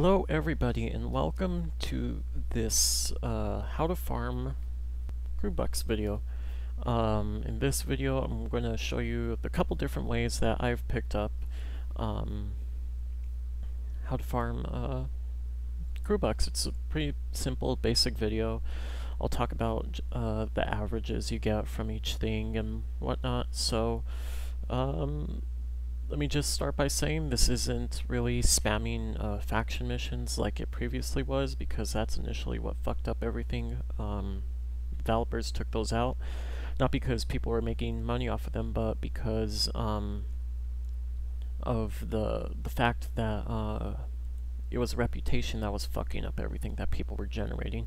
Hello everybody and welcome to this how to farm crew bucks video. In this video I'm going to show you the couple different ways that I've picked up how to farm crew bucks. It's a pretty simple basic video. I'll talk about the averages you get from each thing and whatnot. So let me just start by saying this isn't really spamming faction missions like it previously was, because that's initially what fucked up everything. Developers took those out, not because people were making money off of them, but because of the fact that it was reputation that was fucking up everything that people were generating.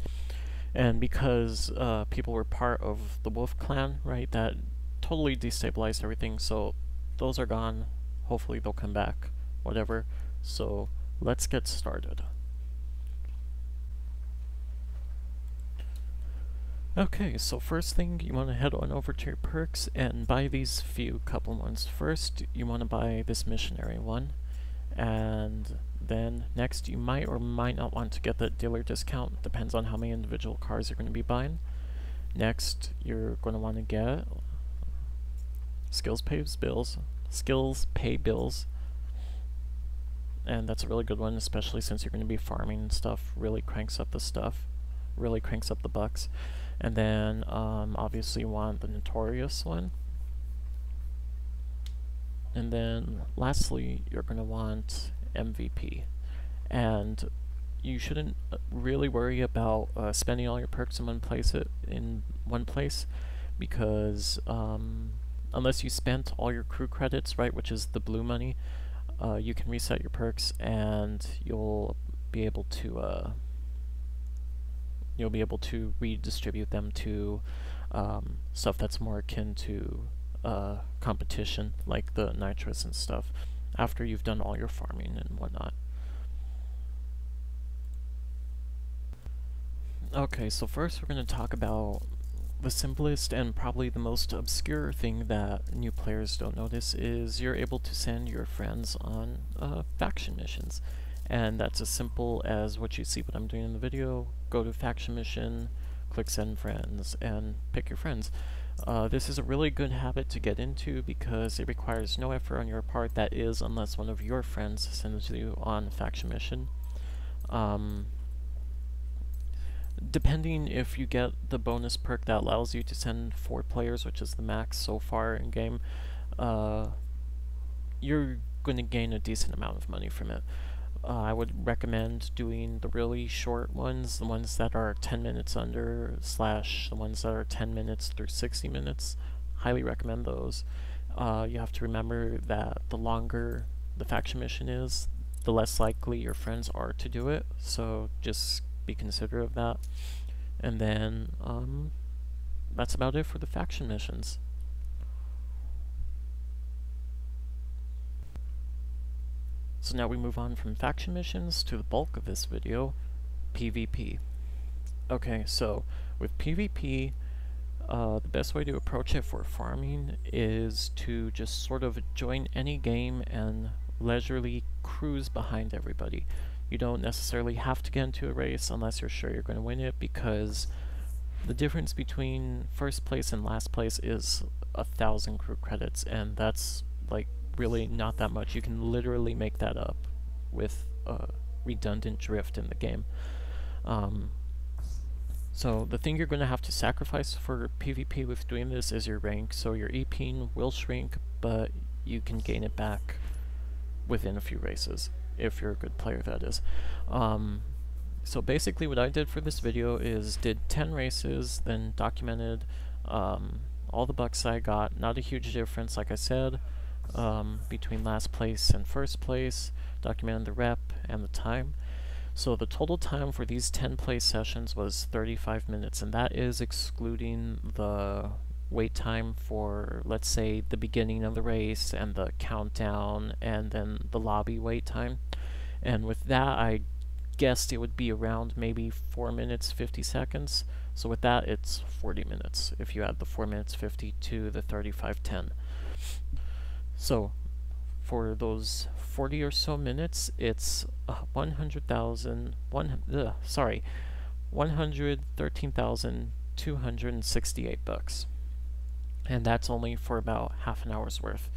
And because people were part of the Wolf Clan, right, that totally destabilized everything, so those are gone. Hopefully they'll come back, whatever. So let's get started. Okay, so first thing, you want to head on over to your perks and buy these few couple ones. First, you want to buy this missionary one, and then next you might or might not want to get the dealer discount, depends on how many individual cars you're going to be buying. Next, you're going to want to get skills pay bills, and that's a really good one, especially since you're going to be farming and stuff. Really cranks up the stuff, really cranks up the bucks. And then obviously you want the notorious one, and then lastly you're going to want MVP. And you shouldn't really worry about spending all your perks in one place, because unless you spent all your crew credits, right, which is the blue money, you can reset your perks and you'll be able to redistribute them to stuff that's more akin to competition, like the nitrous and stuff, after you've done all your farming and whatnot. Okay, so first we're going to talk about the simplest and probably the most obscure thing that new players don't notice is you're able to send your friends on faction missions. And that's as simple as what you see what I'm doing in the video. Go to faction mission, click send friends, and pick your friends. This is a really good habit to get into because it requires no effort on your part, that is, unless one of your friends sends you on a faction mission. Depending if you get the bonus perk that allows you to send 4 players, which is the max so far in game, you're going to gain a decent amount of money from it. I would recommend doing the really short ones, the ones that are 10 minutes under / the ones that are 10 minutes through 60 minutes. Highly recommend those. You have to remember that the longer the faction mission is, the less likely your friends are to do it, so just be considerate of that. And then that's about it for the faction missions. So now we move on from faction missions to the bulk of this video, PvP. Okay, so with PvP, the best way to approach it for farming is to just sort of join any game and leisurely cruise behind everybody. You don't necessarily have to get into a race unless you're sure you're going to win it, because the difference between first place and last place is 1,000 crew credits, and that's like really not that much. You can literally make that up with redundant drift in the game. So the thing you're going to have to sacrifice for PvP with doing this is your rank. So your EP will shrink, but you can gain it back within a few races, if you're a good player, that is. So basically what I did for this video is did 10 races, then documented all the bucks I got. Not a huge difference, like I said, between last place and first place. Documented the rep and the time. So the total time for these 10 play sessions was 35 minutes, and that is excluding the wait time for, let's say, the beginning of the race and the countdown and then the lobby wait time. And with that, I guessed it would be around maybe 4 minutes 50 seconds. So with that, it's 40 minutes if you add the 4 minutes 50 to the 35:10. So for those 40 or so minutes, it's 113,268 bucks. And that's only for about half an hour's worth.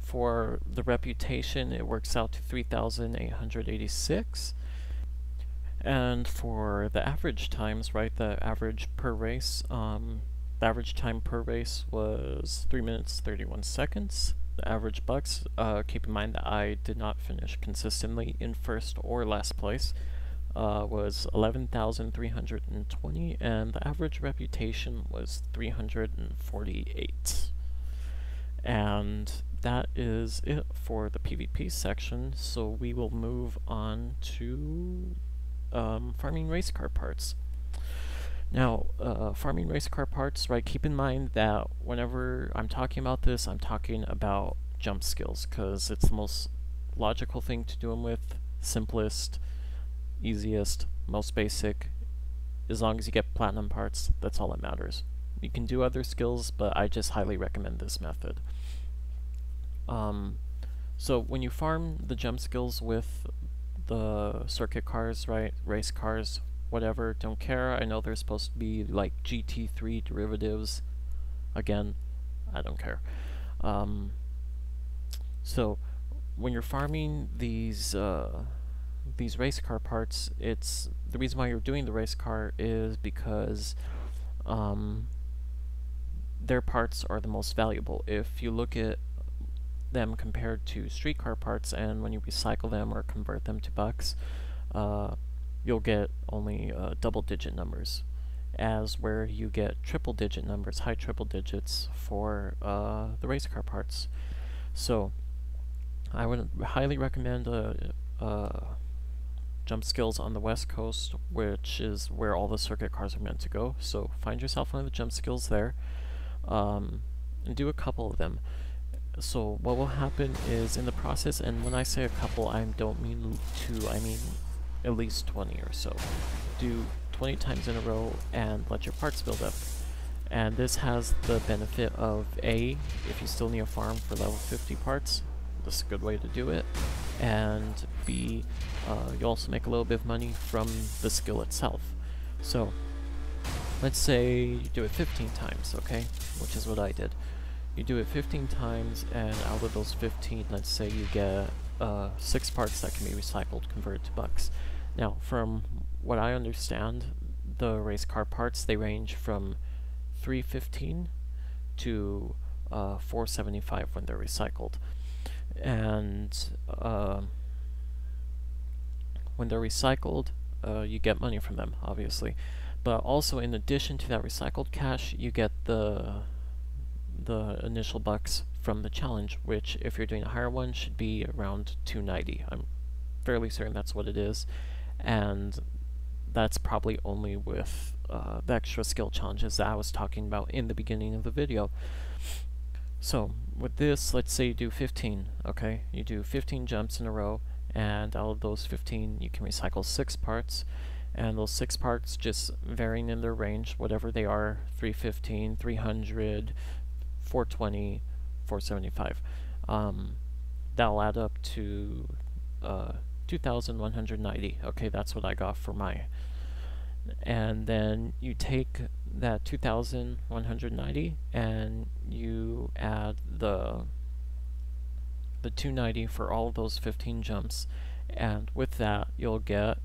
For the reputation, it works out to 3,886. And for the average times, right, the average per race, the average time per race was 3 minutes 31 seconds. The average bucks, keep in mind that I did not finish consistently in first or last place, was 11,320, and the average reputation was 348. And that is it for the PvP section, so we will move on to farming race car parts. Now, farming race car parts, right, keep in mind that whenever I'm talking about this, I'm talking about jump skills, because it's the most logical thing to do them with, simplest, easiest, most basic. As long as you get platinum parts, that's all that matters. You can do other skills, but I just highly recommend this method. So when you farm the jump skills with the circuit cars, right, race cars, whatever, don't care. I know they're supposed to be like GT3 derivatives. Again, I don't care. So when you're farming these race car parts, it's the reason why you're doing the race car is because their parts are the most valuable. If you look at them compared to street car parts, and when you recycle them or convert them to bucks, you'll get only double-digit numbers, as where you get triple-digit numbers, high triple digits for the race car parts. So I would highly recommend jump skills on the West Coast, which is where all the circuit cars are meant to go. So find yourself one of the jump skills there, and do a couple of them. So what will happen is in the process, and when I say a couple, I don't mean two, I mean at least 20 or so. Do 20 times in a row and let your parts build up. And this has the benefit of A, if you still need a farm for level 50 parts, this is a good way to do it. And B, you also make a little bit of money from the skill itself. So let's say you do it 15 times, okay? Which is what I did. You do it 15 times, and out of those 15, let's say you get 6 parts that can be recycled, converted to bucks. Now, from what I understand, the race car parts, they range from 315 to 475 when they're recycled. And when they're recycled, you get money from them, obviously. But also, in addition to that recycled cash, you get the initial bucks from the challenge, which, if you're doing a higher one, should be around 290. I'm fairly certain that's what it is, and that's probably only with the extra skill challenges that I was talking about in the beginning of the video. So with this, let's say you do 15, okay? You do 15 jumps in a row, and out of those 15, you can recycle 6 parts, and those 6 parts just varying in their range, whatever they are, 315, 300, 420, 475. That'll add up to 2,190. Okay, that's what I got for my. And then you take that 2,190 and you add the 290 for all of those 15 jumps, and with that you'll get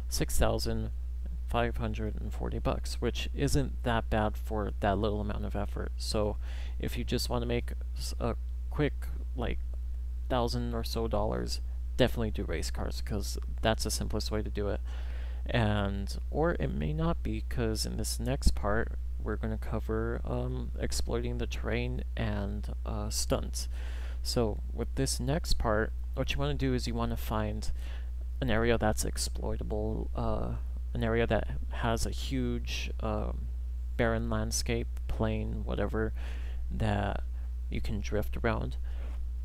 6,540 bucks, which isn't that bad for that little amount of effort. So if you just want to make a quick, like, $1,000 or so, definitely do race cars, because that's the simplest way to do it. And or it may not be, because in this next part we're going to cover exploiting the terrain and stunts. So with this next part, what you want to do is you want to find an area that's exploitable, an area that has a huge barren landscape, plain, whatever, that you can drift around.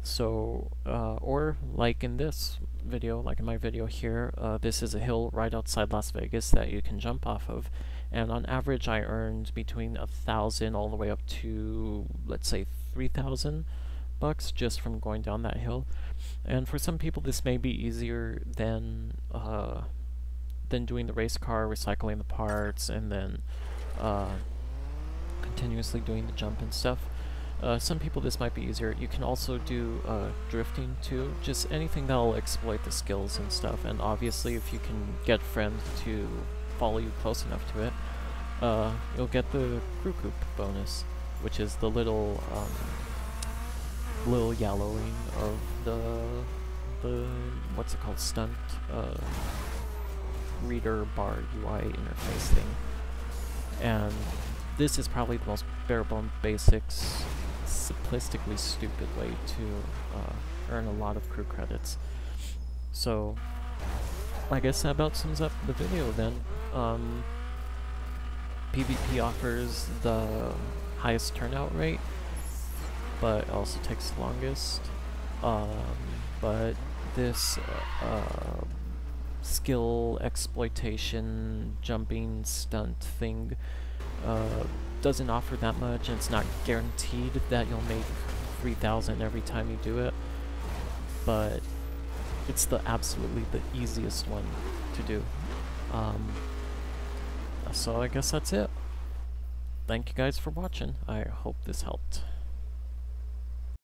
So, or like in this video, like in my video here, this is a hill right outside Las Vegas that you can jump off of, and on average I earned between 1,000 all the way up to, let's say, 3,000 bucks just from going down that hill. And for some people, this may be easier than doing the race car, recycling the parts, and then continuously doing the jump and stuff. Some people this might be easier. You can also do drifting too, just anything that'll exploit the skills and stuff. And obviously, if you can get friends to follow you close enough to it, you'll get the crew coop bonus, which is the little yellowing of the what's it called, stunt reader bar UI interface thing. And this is probably the most bare-bone basics, simplistically stupid way to earn a lot of crew credits. So I guess that about sums up the video then. PvP offers the highest turnout rate, but also takes the longest. But this skill exploitation jumping stunt thing doesn't offer that much, and it's not guaranteed that you'll make 3,000 every time you do it, but it's absolutely the easiest one to do. So I guess that's it. Thank you guys for watching. I hope this helped.